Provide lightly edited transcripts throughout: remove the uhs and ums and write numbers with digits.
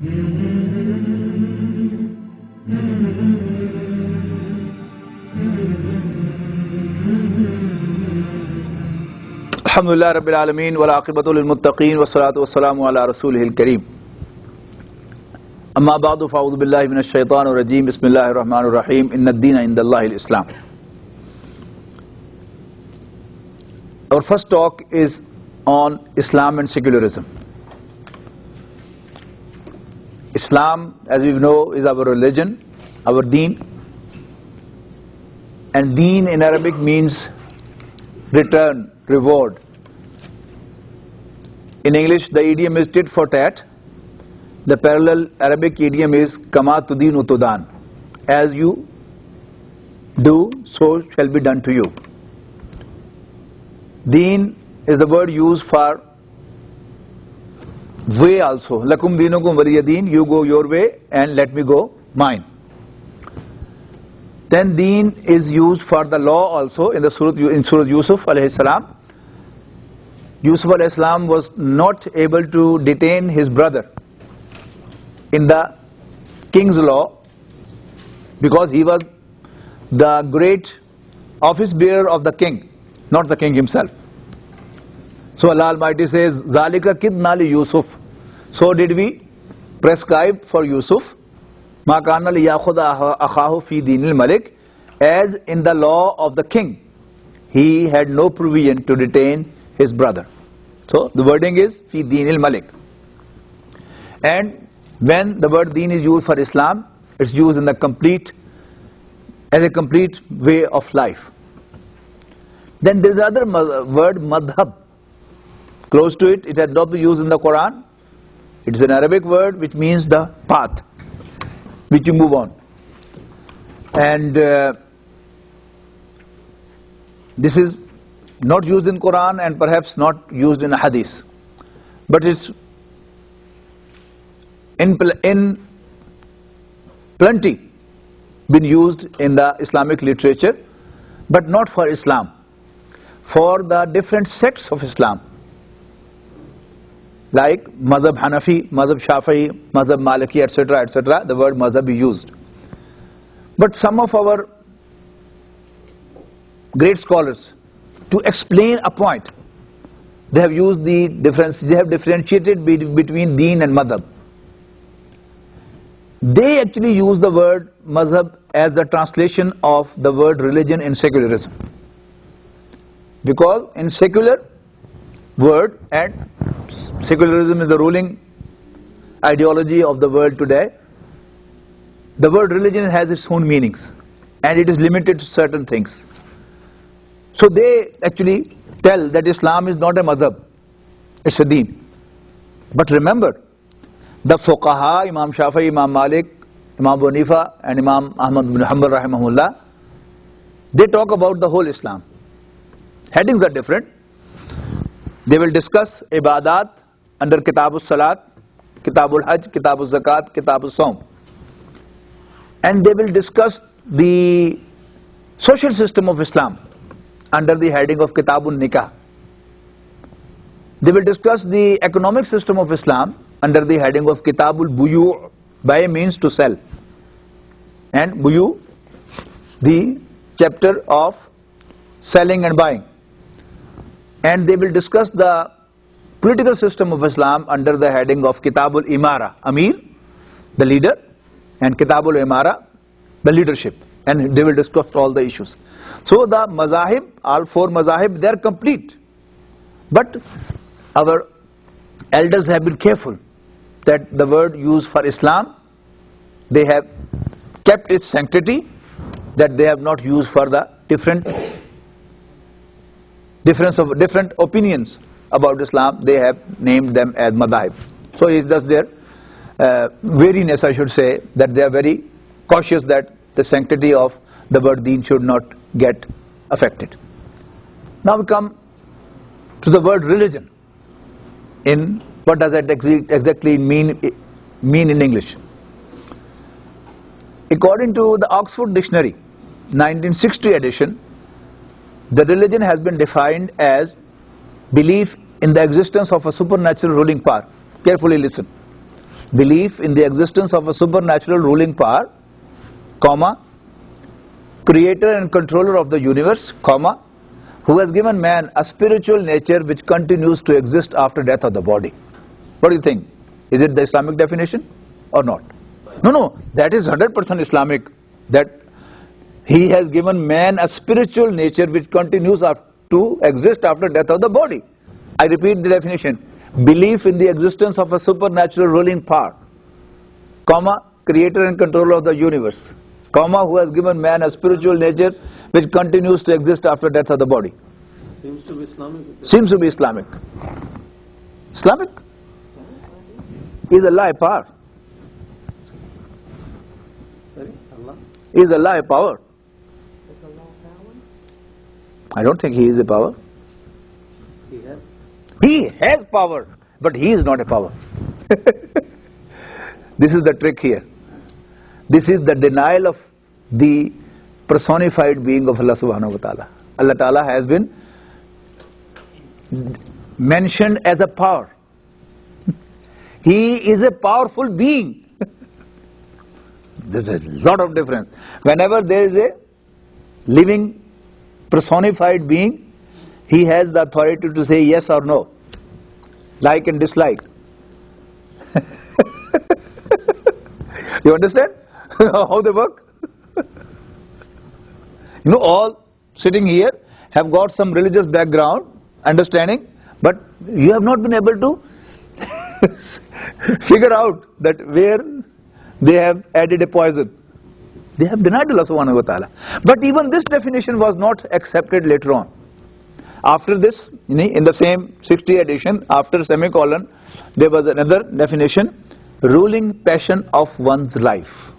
Alhamdulillah Rabbil Alameen, Wabarakatuho lil Muttaqeen, Wassalatu wassalamu ala Rasulihil Kareem. Amma ba'du, fa'udhu billahi minash shaitanir rajeem, Bismillahir Rahmanir Rahim, Inna ad-deena indallahil Islam. Our first talk is on Islam and secularism. Islam, as we know, is our religion, our deen. And deen in Arabic means return, reward. In English, the idiom is tit for tat. The parallel Arabic idiom is kama tudinu tudan. As you do, so shall be done to you. Deen is the word used for way also. Lakum dinukum waliya deen, you go your way and let me go mine. Then deen is used for the law also in Surah Yusuf alayhi salam. Yusuf alayhi salam was not able to detain his brother in the king's law because he was the great office bearer of the king, not the king himself. So Allah Almighty says, Zalika kidna li Yusuf. So did we prescribe for Yusuf, Ma kana li yakhuda akhahu fi dinil malik, as in the law of the king, he had no provision to detain his brother. So the wording is fi dinil malik. And when the word deen is used for Islam, it's used in the as a complete way of life. Then there's another word, madhab. Close to it, it had not been used in the Quran. It is an Arabic word which means the path which you move on. And this is not used in Quran and perhaps not used in Hadith. But it's in plenty been used in the Islamic literature, but not for Islam. For the different sects of Islam, like Madhab Hanafi, Madhab Shafi'i, Madhab Maliki, etc., etc., the word Madhab is used. But some of our great scholars, to explain a point, they have used the difference, they have differentiated between deen and madhab. They actually use the word madhab as the translation of the word religion in secularism. Because in secular word, and secularism is the ruling ideology of the world today, the word religion has its own meanings and it is limited to certain things. So they actually tell that Islam is not a madhab, it's a deen. But remember, the fuqaha, Imam Shafi'i, Imam Malik, Imam Abu Hanifa and Imam Ahmad bin Hanbal rahimahullah, they talk about the whole Islam. Headings are different. They will discuss ibadat under Kitabul Salat, Kitabul Hajj, Kitabul Zakat, Kitabul Sawm. And they will discuss the social system of Islam under the heading of Kitabul Nikah. They will discuss the economic system of Islam under the heading of Kitabul Buyu', buy means to sell. And Buyu', the chapter of selling and buying. And they will discuss the political system of Islam under the heading of Kitabul Imara, Amir, the leader, and Kitabul Imara, the leadership. And they will discuss all the issues. So the mazahib, all four mazahib, they are complete. But our elders have been careful that the word used for Islam, they have kept its sanctity, that they have not used for the different opinions about Islam, they have named them as madhahib. So it's just their wariness, I should say, that they are very cautious that the sanctity of the word deen should not get affected. Now we come to the word religion. In what does that exactly mean in English? According to the Oxford Dictionary, 1960 edition, the religion has been defined as belief in the existence of a supernatural ruling power. Carefully listen. belief in the existence of a supernatural ruling power, comma, creator and controller of the universe, comma, who has given man a spiritual nature which continues to exist after death of the body. What do you think? Is it the Islamic definition or not? No, that is 100% Islamic. That he has given man a spiritual nature which continues to exist after death of the body. I repeat the definition. Belief in the existence of a supernatural ruling power, comma, creator and controller of the universe, comma, who has given man a spiritual nature which continues to exist after death of the body. Seems to be Islamic. Seems to be Islamic. Islamic is a lie power. Sorry, Allah? Is a lie power. Is Allah power? I don't think he is a power. He has. He has power, but he is not a power. This is the trick here. This is the denial of the personified being of Allah subhanahu wa ta'ala. Allah ta'ala has been mentioned as a power. He is a powerful being. There's a lot of difference. Whenever there is a living personified being, he has the authority to say yes or no, like and dislike. You understand how they work? You know, all sitting here have got some religious background, understanding, but you have not been able to figure out that where they have added a poison. They have denied Allah subhanahu wa ta'ala. But even this definition was not accepted later on. After this, in the same 60 edition, after semicolon, there was another definition, ruling passion of one's life.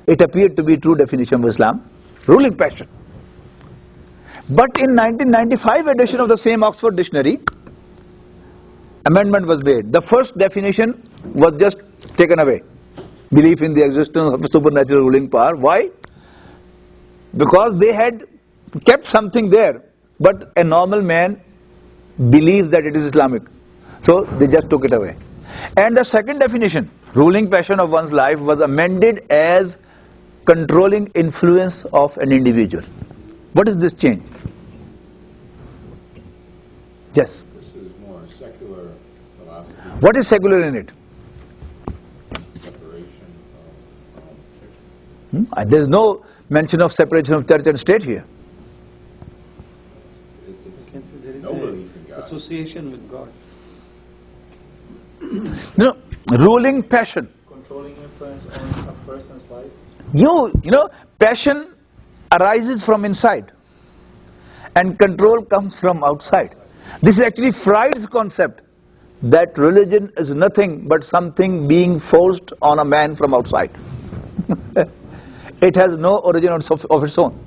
It appeared to be true definition of Islam, ruling passion. But in 1995 edition of the same Oxford Dictionary, amendment was made. The first definition was just taken away. Belief in the existence of a supernatural ruling power. Why? Because they had kept something there, but a normal man believes that it is Islamic. So they just took it away. And the second definition, ruling passion of one's life, was amended as controlling influence of an individual. What is this change? Yes? This is more secular philosophy. What is secular in it? Separation of There is no mention of separation of church and state here. it's You can say there is no belief in God. association with God. No, ruling passion. Controlling influence on a person's life. You know, passion arises from inside and control comes from outside. This is actually Freud's concept, that religion is nothing but something being forced on a man from outside. It has no origin of its own.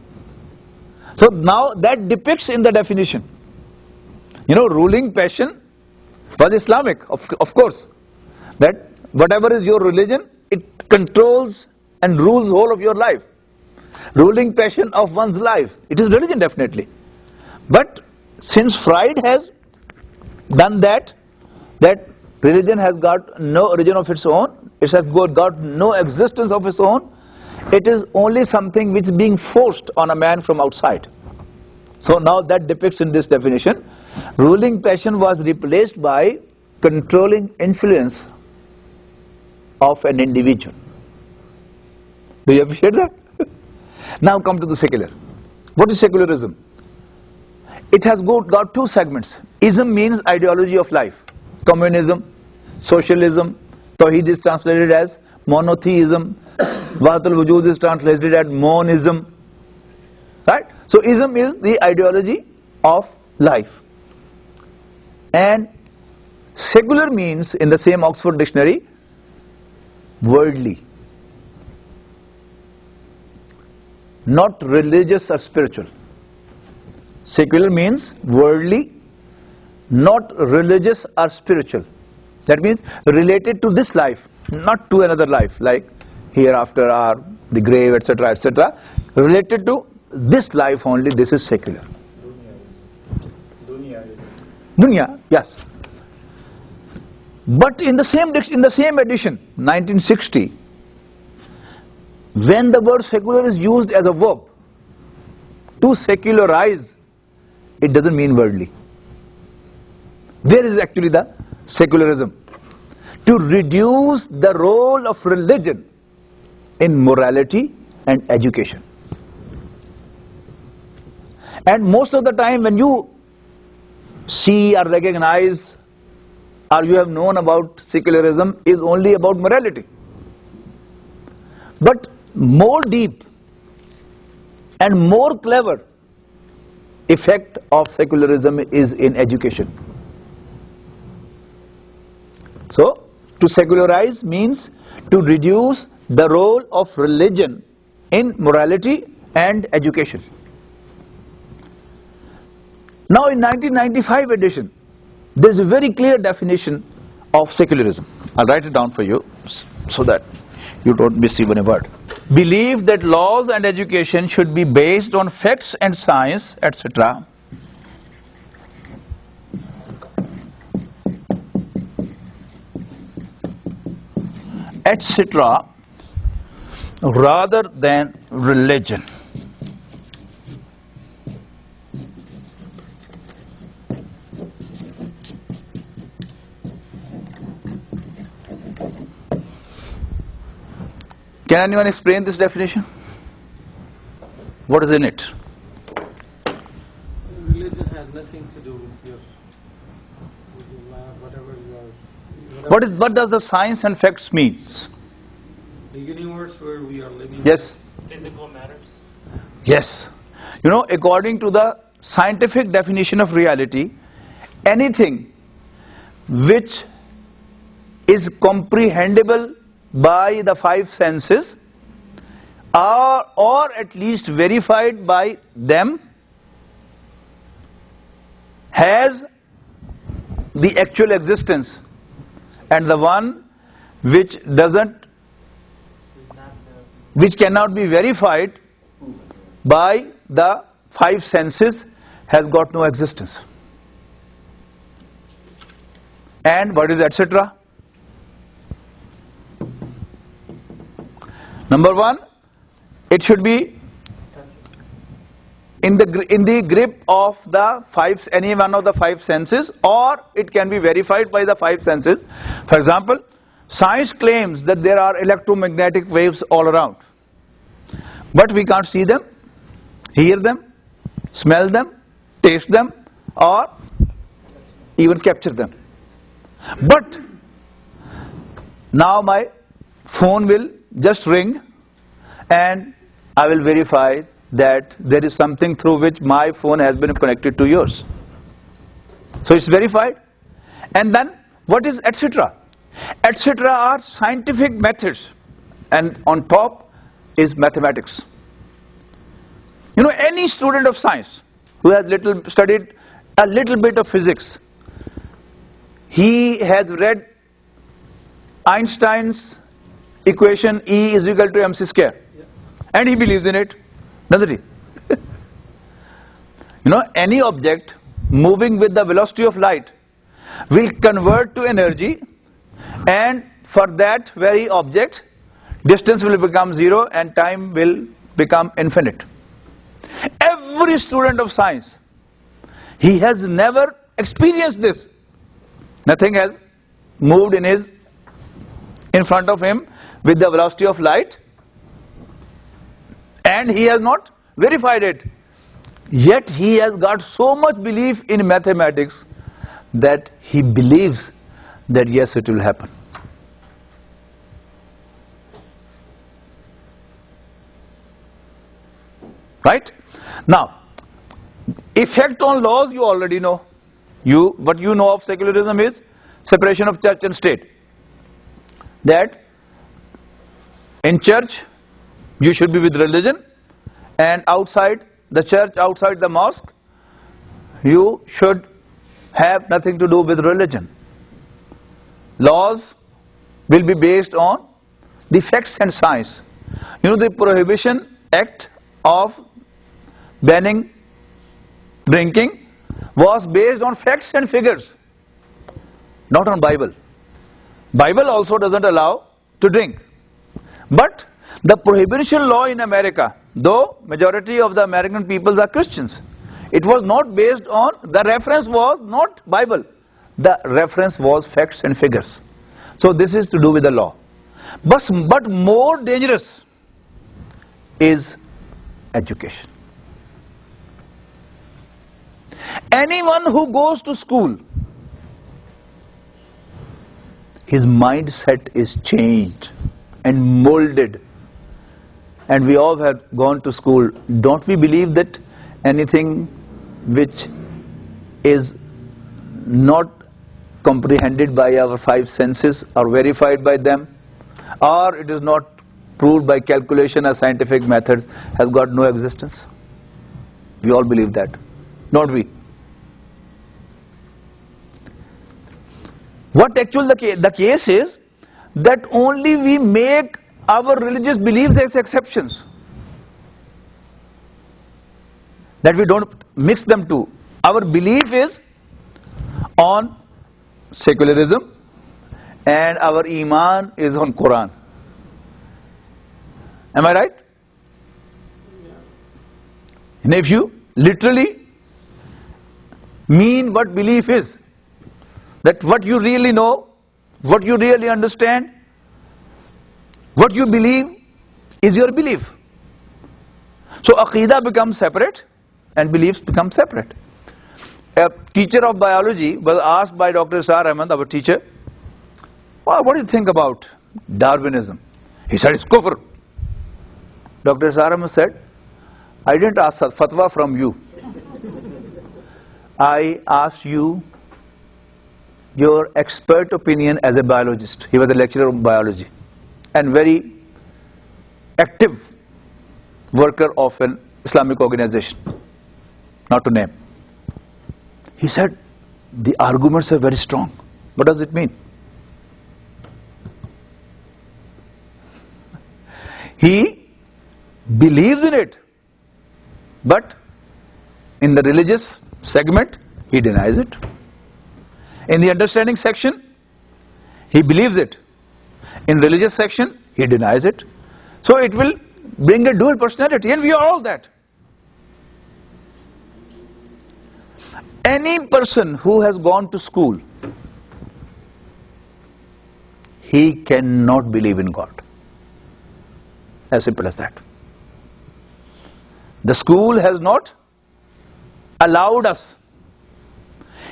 So now that depicts in the definition. You know, ruling passion was Islamic, of course. That whatever is your religion, it controls and rules whole of your life. Ruling passion of one's life, it is religion definitely. But since Freud has done that religion has got no origin of its own, it has got no existence of its own, it is only something which is being forced on a man from outside. So now that depicts in this definition, ruling passion was replaced by controlling influence of an individual. Do you appreciate that? Now come to the secular. What is secularism? It has got two segments. Ism means ideology of life. Communism, socialism, Tawheed is translated as monotheism, Wahdatul Wujud is translated as monism. Right? So ism is the ideology of life. And secular means, in the same Oxford Dictionary, worldly. Not religious or spiritual. Secular means worldly, not religious or spiritual. That means related to this life, not to another life, like hereafter or the grave, etc., etc. Related to this life only, this is secular. Dunya. Dunya, yes. But in the same edition, 1960, when the word secular is used as a verb, to secularize, it doesn't mean worldly. There is actually the secularism. To reduce the role of religion in morality and education. And most of the time when you see or recognize or you have known about secularism is only about morality. But more deep and more clever effect of secularism is in education. So, to secularize means to reduce the role of religion in morality and education. Now in 1995 edition, there is a very clear definition of secularism. I'll write it down for you so that you don't miss even a word. Believe that laws and education should be based on facts and science, etc. etc. rather than religion. Can anyone explain this definition? What is in it? Religion has nothing to do with your life, whatever you are. What does the science and facts means? The universe where we are living. Yes. Physical matters. Yes. You know, according to the scientific definition of reality, anything which is comprehensible by the five senses or at least verified by them has the actual existence, and the one which cannot be verified by the five senses has got no existence. And what is etc.? Number one, it should be in the grip of the any one of the five senses, or it can be verified by the five senses. For example, science claims that there are electromagnetic waves all around, but we can't see them, hear them, smell them, taste them, or even capture them. But now my phone will just ring and I will verify that there is something through which my phone has been connected to yours. So it's verified. And then what is etc.? Etc. are scientific methods, and on top is mathematics. You know, any student of science who has studied a little bit of physics, he has read Einstein's equation E is equal to mc square, and he believes in it, doesn't he? You know, any object moving with the velocity of light will convert to energy, and for that very object distance will become zero and time will become infinite. Every student of science, he has never experienced this. Nothing has moved in front of him with the velocity of light, and he has not verified it. Yet he has got so much belief in mathematics that he believes that yes, it will happen. Right? Now, effect on laws you already know. What you know of secularism is separation of church and state. That in church you should be with religion, and outside the church, outside the mosque, you should have nothing to do with religion. Laws will be based on the facts and science. You know, the Prohibition Act of banning drinking was based on facts and figures, not on Bible. Bible also doesn't allow to drink. But the prohibition law in America, though majority of the American peoples are Christians, it was not based on, the reference was not Bible. The reference was facts and figures. So this is to do with the law. But more dangerous is education. Anyone who goes to school, his mindset is changed and molded. And we all have gone to school. Don't we believe that anything which is not comprehended by our five senses or verified by them, or it is not proved by calculation or scientific methods, has got no existence? We all believe that, don't we? What actually the case is that only we make our religious beliefs as exceptions, that we don't mix them too. Our belief is on secularism and our iman is on Quran. Am I right? And if you literally mean what belief is, that what you really know, what you really understand, what you believe is your belief. So Aqidah becomes separate and beliefs become separate. A teacher of biology was asked by Dr. Sar Ahmed, our teacher, what do you think about Darwinism? He said, it's kufr. Dr. Sar Ahmed said, I didn't ask fatwa from you. I asked you your expert opinion as a biologist. He was a lecturer of biology and very active worker of an Islamic organization, not to name. He said, the arguments are very strong. What does it mean? He believes in it, but in the religious segment, he denies it. In the understanding section, he believes it. In religious section, he denies it. So it will bring a dual personality, and we are all that. Any person who has gone to school, he cannot believe in God. As simple as that. The school has not allowed us.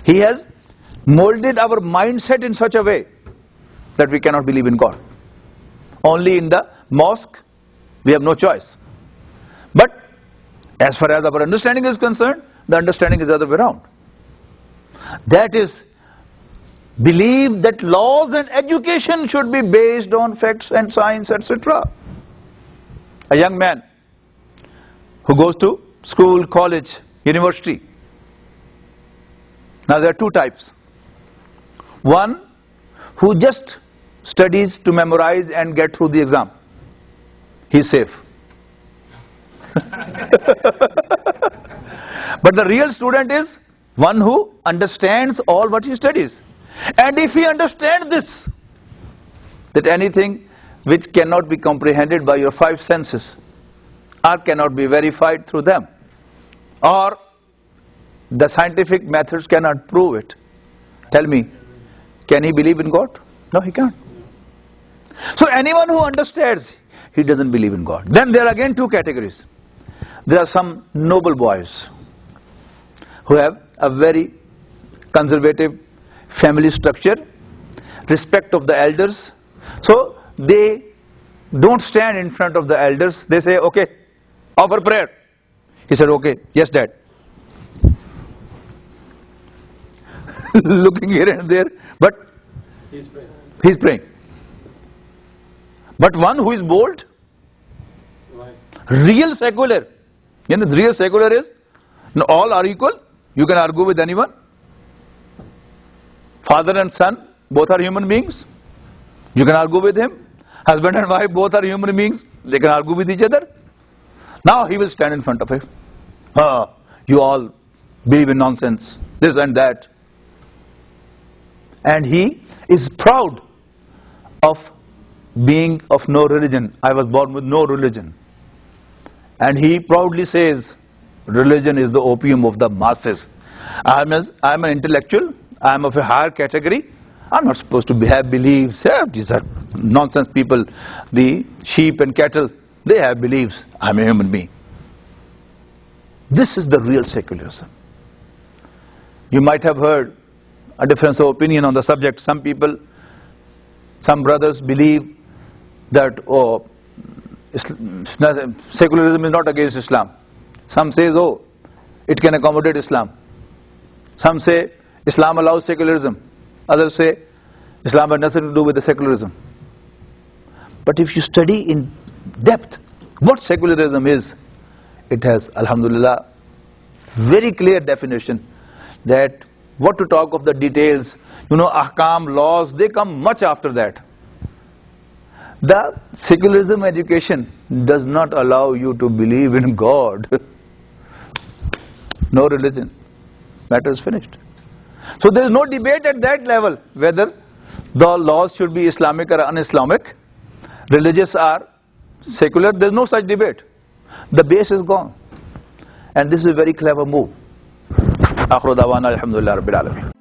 He has molded our mindset in such a way that we cannot believe in God. Only in the mosque, we have no choice. But as far as our understanding is concerned, the understanding is the other way around. That is, believe that laws and education should be based on facts and science, etc. A young man who goes to school, college, university. Now there are two types. One who just studies to memorize and get through the exam. He's safe. But the real student is one who understands all what he studies. And if he understands this, that anything which cannot be comprehended by your five senses or cannot be verified through them, or the scientific methods cannot prove it, tell me, can he believe in God? No, he can't. So anyone who understands, he doesn't believe in God. Then there are again two categories. There are some noble boys who have a very conservative family structure, respect of the elders. So they don't stand in front of the elders. They say, okay, offer prayer. He said, okay, yes, Dad. Looking here and there, but He's praying. he's praying. But one who is bold, Right. real secular, you know, real secular is, no, all are equal, you can argue with anyone. Father and son, both are human beings, you can argue with him. Husband and wife, both are human beings, they can argue with each other. Now he will stand in front of him. You all believe in nonsense, this and that. And he is proud of being of no religion. I was born with no religion. And he proudly says, religion is the opium of the masses. I'm an intellectual, I'm of a higher category, I'm not supposed to have beliefs. Yeah, these are nonsense people. The sheep and cattle, they have beliefs. I'm a human being. This is the real secularism. You might have heard a difference of opinion on the subject. Some people, some brothers believe that secularism is not against Islam. Some says, it can accommodate Islam. Some say Islam allows secularism. Others say Islam has nothing to do with the secularism. But if you study in depth what secularism is, it has, alhamdulillah, very clear definition. That what to talk of the details, ahkam, laws, they come much after that. The secularism education does not allow you to believe in God. No religion. Matter is finished. So there is no debate at that level whether the laws should be Islamic or un-Islamic, religious or secular. There is no such debate. The base is gone. And this is a very clever move. Akhiru da'wana alhamdulillahi rabbil alamin.